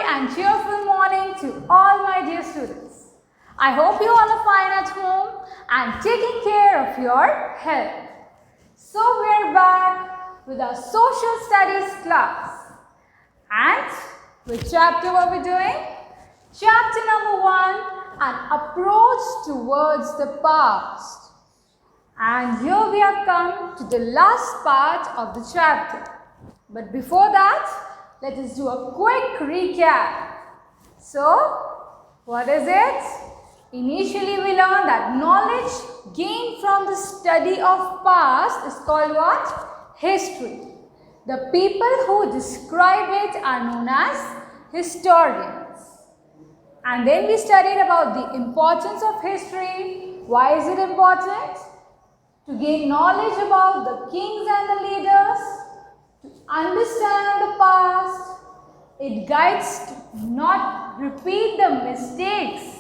and cheerful morning to all my dear students. I hope you all are fine at home and taking care of your health. So we are back with our social studies class. And which chapter were we doing? Chapter number 1, an approach towards the past. And here we have come to the last part of the chapter. But before that, let us do a quick recap. So, what is it? Initially we learned that knowledge gained from the study of past is called what? History. The people who describe it are known as historians. And then we studied about the importance of history. Why is it important? To gain knowledge about the kings and the leaders, to understand the past. It guides to not repeat the mistakes.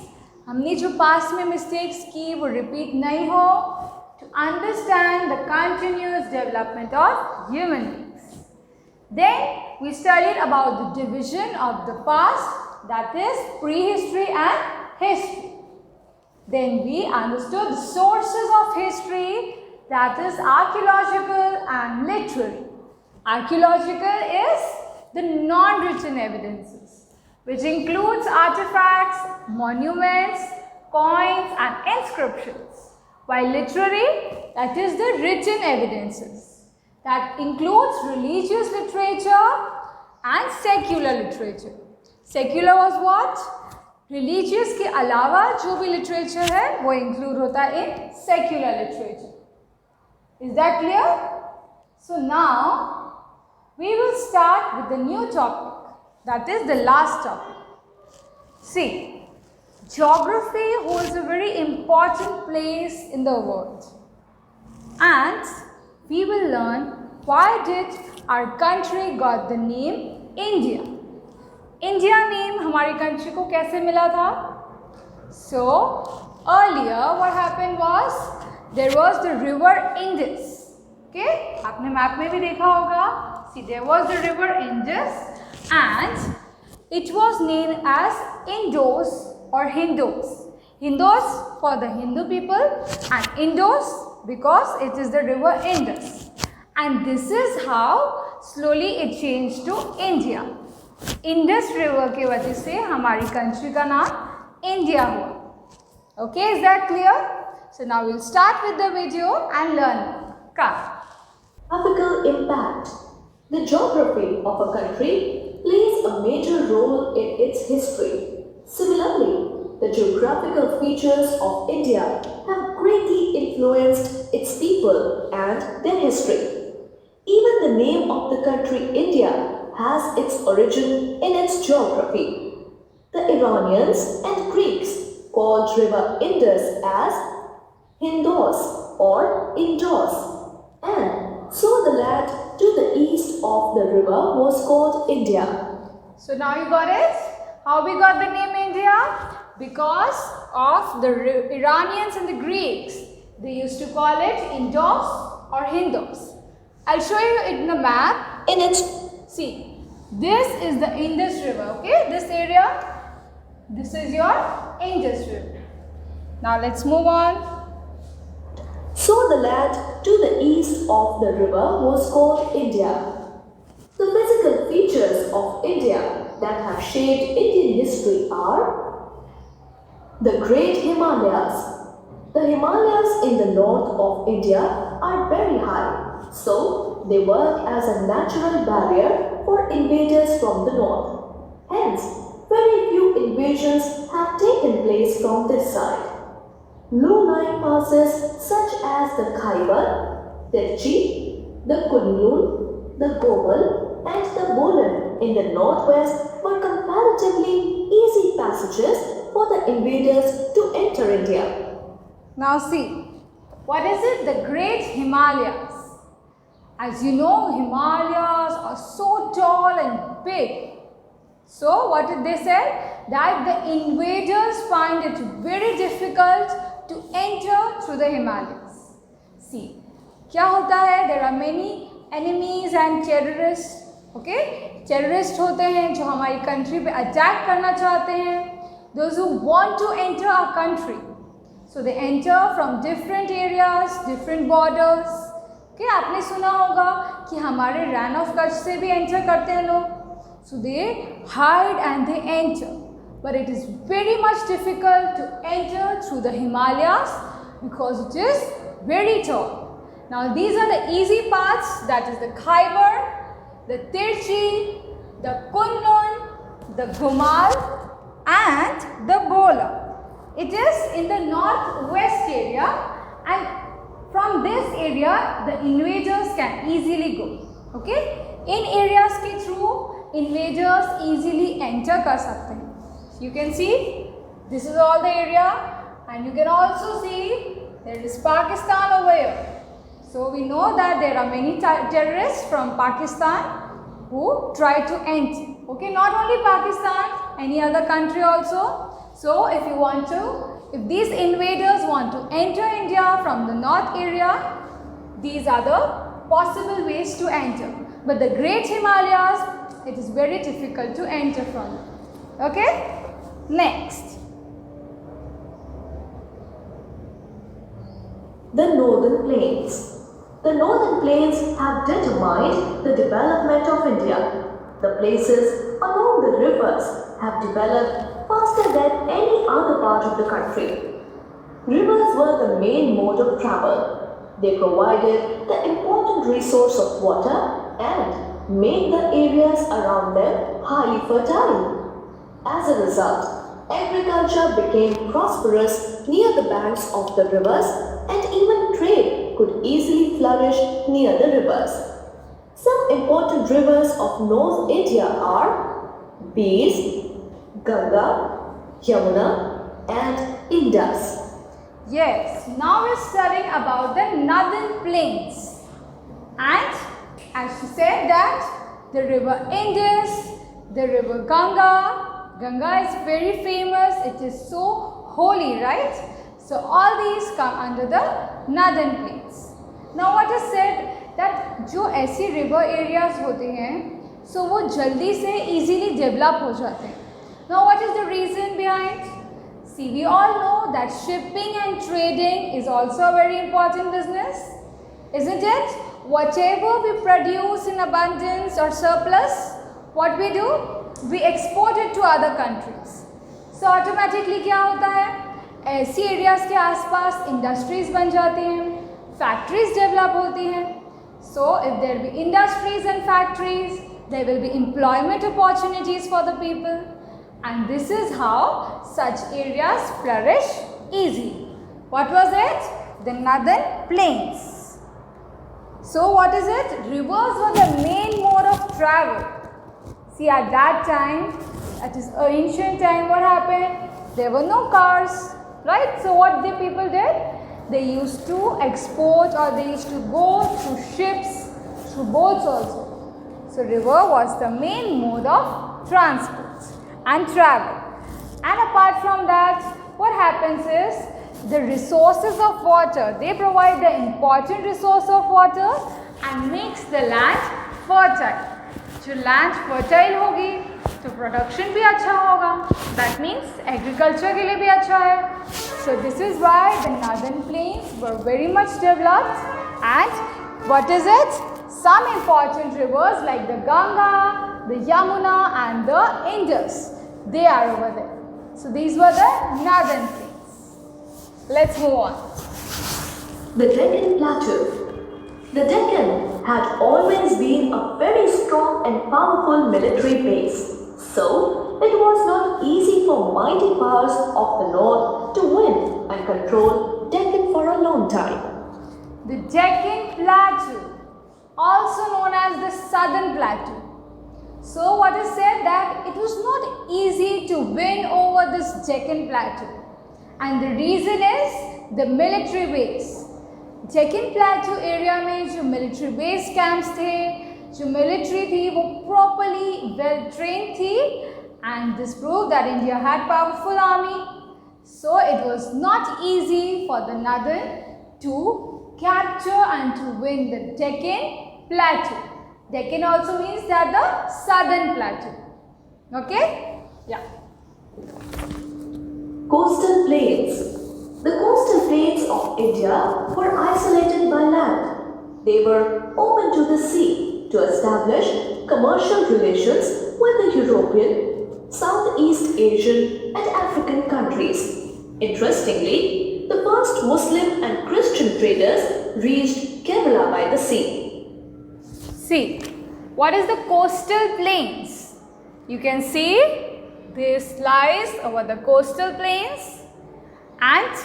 हमने जो past में mistakes की वो repeat नहीं हो. To understand the continuous development of human beings. Then we studied about the division of the past, that is prehistory and history. Then we understood the sources of history, that is archaeological and literary. Archaeological is the non-written evidences, which includes artifacts, monuments, coins and inscriptions. While literary, that is the written evidences. That includes religious literature and secular literature. Secular was what? Religious के अलावा जो भी literature है वो include होता है in secular literature. Is that clear? So now we will start with the new topic, that is the last topic. See, geography holds a very important place in the world, and we will learn why did our country got the name India. India name हमारी country को कैसे मिला था? So earlier what happened was there was the river Indus. Okay, आपने map में भी देखा होगा. See, there was the river Indus and it was named as Indos or Hindus. Hindus for the Hindu people and Indos because it is the river Indus. And this is how slowly it changed to India. Indus river की वजह से हमारी country का नाम India हुआ. Okay, is that clear? So now we'll start with the video and learn. Come. Graphical impact. The geography of a country plays a major role in its history. Similarly, the geographical features of India have greatly influenced its people and their history. Even the name of the country India has its origin in its geography. The Iranians and Greeks called river Indus as Hindos or Indos, and so the land to the east of the river was called India. So now you got it? How we got the name India? Because of the Iranians and the Greeks. They used to call it Indos or Hindos. I'll show you in the map. In its See, this is the Indus River, okay? This area, this is your Indus River. Now let's move on. So the land to the east of the river was called India. The physical features of India that have shaped Indian history are the Great Himalayas. The Himalayas in the north of India are very high, so they work as a natural barrier for invaders from the north. Hence, very few invasions have taken place from this side. Low-lying passes such as the Khyber, Tirchi, the Kunlun, the Gobal and the Bolan in the northwest were comparatively easy passages for the invaders to enter India. Now see, what is it? The Great Himalayas. As you know, Himalayas are so tall and big. So what did they say? That the invaders find it very difficult to enter through the Himalayas. See, क्या होता है? There are many enemies and terrorists okay, terrorist होते हैं जो हमारी country पे attack करना चाहते हैं, those who want to enter our country, so they enter from different areas, different borders. Okay, आपने सुना होगा कि हमारे रैन ऑफ कच्छ से भी एंटर करते हैं लोग, so they hide and they enter, but it is very much difficult to enter through the Himalayas because it is very tall. Now these are the easy paths, that is the Khyber, the Tirchi, the Kunlun, the Gumal and the Bola. It is in the northwest area, and from this area the invaders can easily go. Okay, in areas के through invaders easily enter कर सकते हैं. You can see this is all the area, and you can also see there is Pakistan over here. So we know that there are many terrorists from Pakistan who try to enter. Okay, not only Pakistan, any other country also. So if you want to, if these invaders want to enter India from the north area, these are the possible ways to enter. But the Great Himalayas, it is very difficult to enter from. Okay. Next, the northern plains. The northern plains have determined the development of India. The places along the rivers have developed faster than any other part of the country. Rivers were the main mode of travel. They provided the important resource of water and made the areas around them highly fertile. As a result, agriculture became prosperous near the banks of the rivers, and even trade could easily flourish near the rivers. Some important rivers of North India are Beas, Ganga, Yamuna and Indus. yes, now we're studying about the northern plains, and as she said that the river Indus, the river Ganga is very famous, it is so holy, right? So all these come under the northern plains. Now what is said that जो ऐसी river areas होते हैं, so वो जल्दी से easily develop हो जाते हैं. Now what is the reason behind? See, we all know that shipping and trading is also a very important business, isn't it? Whatever we produce in abundance or surplus, what we do? We export it to other countries. So automatically क्या होता है, ऐसी areas के आसपास industries बन जाती हैं, factories develop होती हैं. So if there be industries and factories, there will be employment opportunities for the people, and this is how such areas flourish easily. What was it? The northern plains. So what is it? Rivers were the main mode of travel. See, at that time, that is ancient time, what happened? There were no cars, right? So what the people did? They used to export, or they used to go through ships, through boats also. So river was the main mode of transport and travel. And apart from that, what happens is the resources of water, they provide the important resource of water and makes the land fertile. जो land fertile होगी तो production भी अच्छा होगा, that means agriculture के लिए भी अच्छा है. So this is why the northern plains were very much developed. And what is it? Some important rivers like the Ganga, the Yamuna and the Indus, they are over there. So these were the northern plains. Let's move on. The Deccan Plateau. The Deccan had always been a very strong and powerful military base, so it was not easy for mighty powers of the north to win and control Deccan for a long time. The Deccan Plateau, also known as the Southern Plateau. So what is said that it was not easy to win over this Deccan Plateau, and the reason is the military base. Deccan प्लेटू area में जो military base camps थे, जो military थी वो properly well train थी, and this prove that India had powerful army. So it was not easy for the northern to capture and to win the Deccan Plateau. Deccan also means that the southern plateau. Okay? Yeah. Coastal plains. The coastal plains of India were isolated by land. They were open to the sea to establish commercial relations with the European, Southeast Asian and African countries. Interestingly, the first Muslim and Christian traders reached Kerala by the sea. See, what is the coastal plains? You can see this lies over the coastal plains and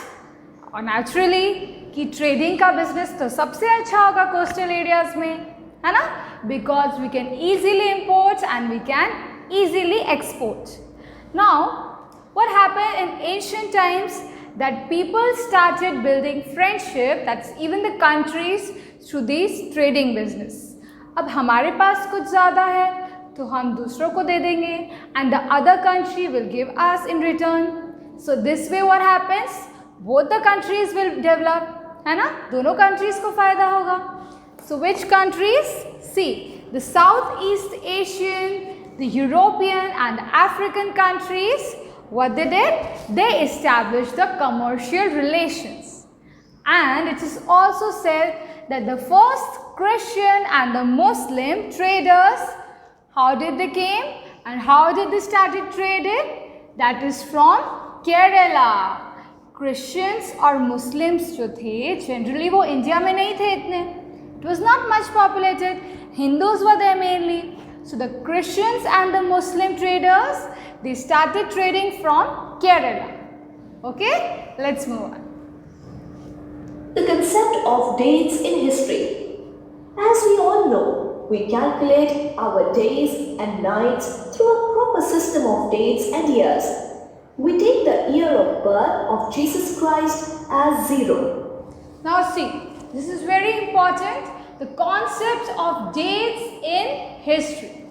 naturally कि trading का business तो सबसे अच्छा होगा coastal areas में, है ना? Because we can easily import and we can easily export. Now, what happened in ancient times that people started building friendship, that's even the countries, through these trading business. अब हमारे पास कुछ ज़्यादा है तो हम दूसरों को दे देंगे and the other country will give us in return. So this way what happens? Both the countries will develop, है ना? दोनों countries को फ़ायदा होगा. So which countries? See, the Southeast Asian, the European and the African countries, what they did? They established the commercial relations. And it is also said that the first Christian and the Muslim traders, how did they came and how did they started trading? That is from Kerala. Christians और Muslims जो थे generally वो India में नहीं थे इतने. It was not much populated. Hindus were there mainly. So the Christians and the Muslim traders, they started trading from Kerala. Okay, let's move on. The concept of dates in history. As we all know, we calculate our days and nights through a proper system of dates and years. We take the year of birth of Jesus Christ as 0. Now see, this is very important. The concept of dates in history.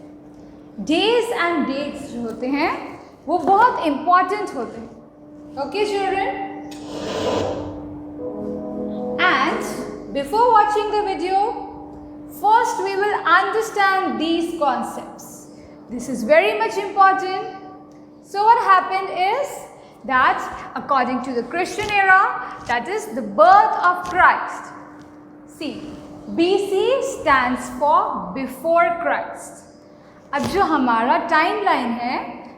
Days and dates जो होते हैं वो बहुत important होते हैं. Okay children? And before watching the video, first we will understand these concepts. This is very much important. So what happened is that according to the Christian era, that is the birth of Christ. See, BC stands for before Christ. अब जो हमारा timeline है,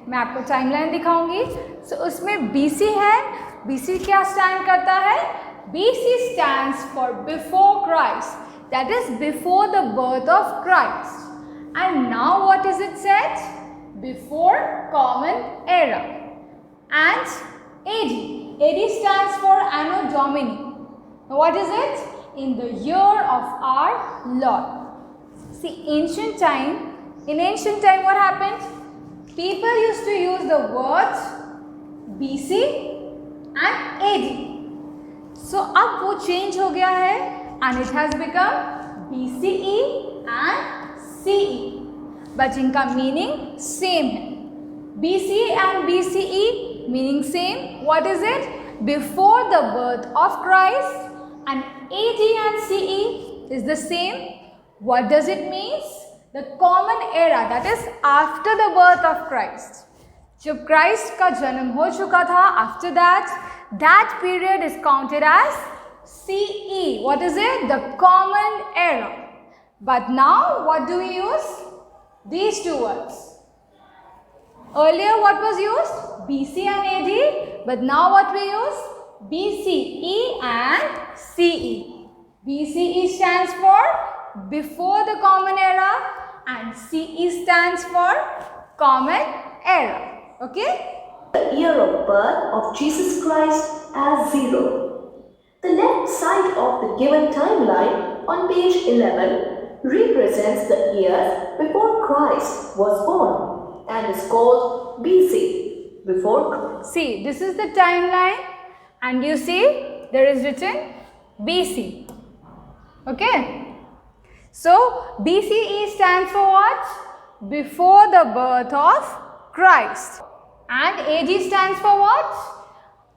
मैं आपको timeline दिखाऊंगी. So उसमें BC है. BC क्या स्टैंड करता है? BC stands for before Christ. That is before the birth of Christ. And now what is it said? Before Common Era. And AD. AD stands for Anno Domini. Now what is it? In the year of our Lord. See, in ancient time what happened? People used to use the words BC and AD. So अब वो change हो गया है and it has become BCE and CE. But इनका meaning same है. BC and BCE meaning same. What is it? Before the birth of Christ. And AD and CE is the same. What does it mean? The common era, that is after the birth of Christ. जब Christ का जन्म हो चुका था, after that period is counted as CE. What is it? The common era. But now what do we use? These two words. Earlier what was used? BC and AD. But now what we use? BCE and CE. BCE stands for before the common era and CE stands for common era. Okay? The year of birth of Jesus Christ as 0. The left side of the given timeline on page 11 represents the year before Christ was born and is called BC. Before. See, this is the timeline and you see there is written BC. Okay? So, BCE stands for what? Before the birth of Christ. And AD stands for what?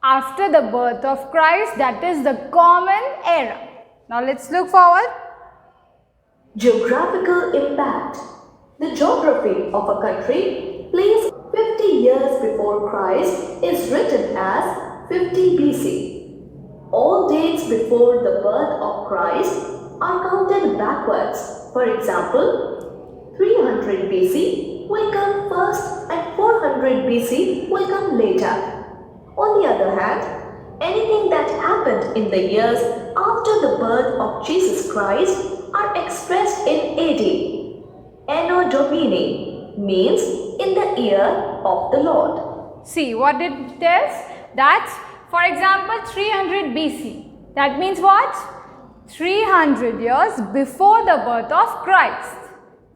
After the birth of Christ, that is the common era. Now let's look forward. Geographical impact. The geography of a country placed 50 years before Christ is written as 50 BC. All dates before the birth of Christ are counted backwards. For example, 300 BC will come first and 400 BC will come later. On the other hand, anything that happened in the years after the birth of Jesus Christ are expressed in AD. Anno Domini means in the year of the Lord. See what it tells? That's, for example, 300 BC. That means what? 300 years before the birth of Christ.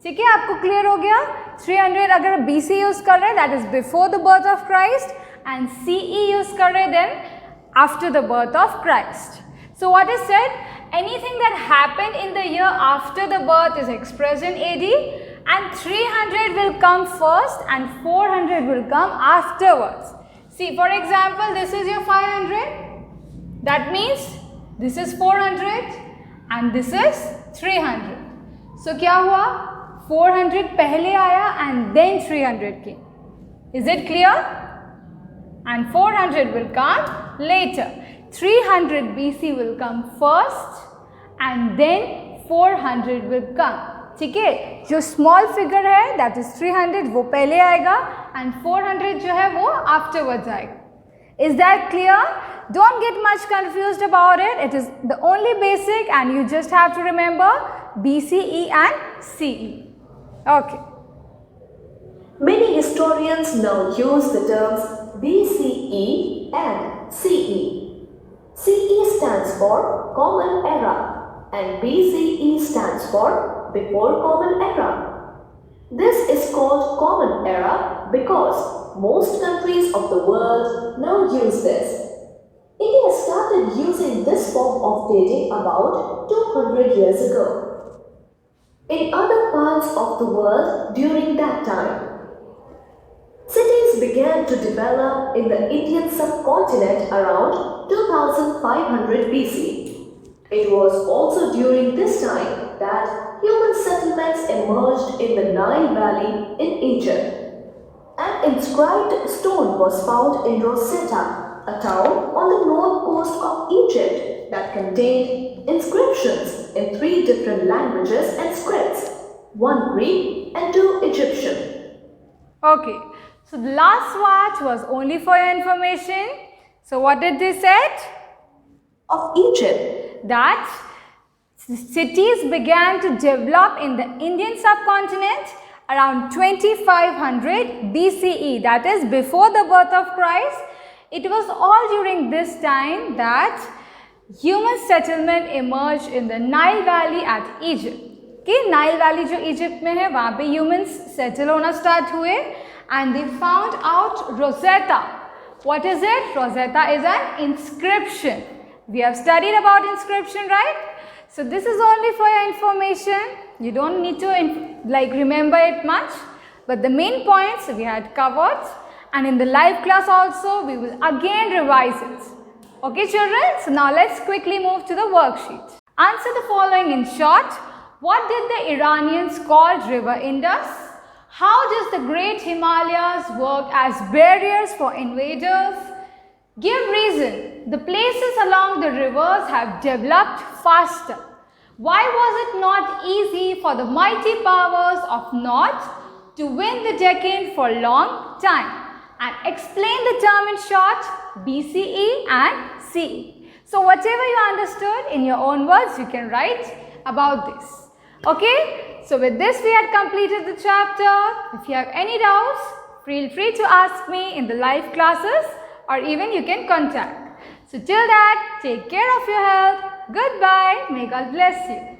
ठीक है, आपको clear हो गया? 300 अगर BC use कर रहे हैं, that is before the birth of Christ, and CE use कर रहे हैं, then after the birth of Christ. So what is said? Anything that happened in the year after the birth is expressed in AD, and 300 will come first and 400 will come afterwards. See, for example, this is your 500. That means this is 400 and this is 300. So क्या हुआ? 400 पहले आया and then 300 came. Is it clear? And 400 will come later. 300 BC will come first and then 400 will come. ठीक है, जो small figure है that is 300 वो पहले आएगा and 400 जो है वो afterwards आएगा. Is that clear? Don't get much confused about it. It is the only basic and you just have to remember BCE and CE. Okay. Many historians now use the terms BCE and CE. CE stands for Common Era and BCE stands for Before Common Era. This is called Common Era because most countries of the world now use this. India started using this form of dating about 200 years ago. In other parts of the world during that time, cities began to develop in the Indian subcontinent around 2500 BC. It was also during this time that human settlements emerged in the Nile Valley in Egypt. An inscribed stone was found in Rosetta, a town on the north coast of Egypt that contained inscriptions in 3 different languages and scripts, 1 Greek and 2 Egyptian. Okay, so the last part was only for your information. So what did they say? Of Egypt. That cities began to develop in the Indian subcontinent around 2500 BCE, that is before the birth of Christ. It was all during this time that human settlement emerged in the Nile Valley at Egypt. Okay, Nile Valley जो Egypt में है, वहाँ पे humans settle होना start हुए and they found out Rosetta. What is it? Rosetta is an inscription. We have studied about inscription, right? So this is only for your information. You don't need to remember it much, but the main points we had covered, and in the live class also we will again revise it. Okay children, so now let's quickly move to the worksheet. Answer the following in short. What did the Iranians call River Indus? How does the Great Himalayas work as barriers for invaders? Give reason. The places along the rivers have developed faster. Why was it not easy for the mighty powers of North to win the Deccan for a long time? And explain the term in short, BCE and CE. So whatever you understood in your own words, you can write about this. Okay, so with this we had completed the chapter. If you have any doubts, feel free to ask me in the live classes or even you can contact. So till that, take care of your health. Goodbye. May God bless you.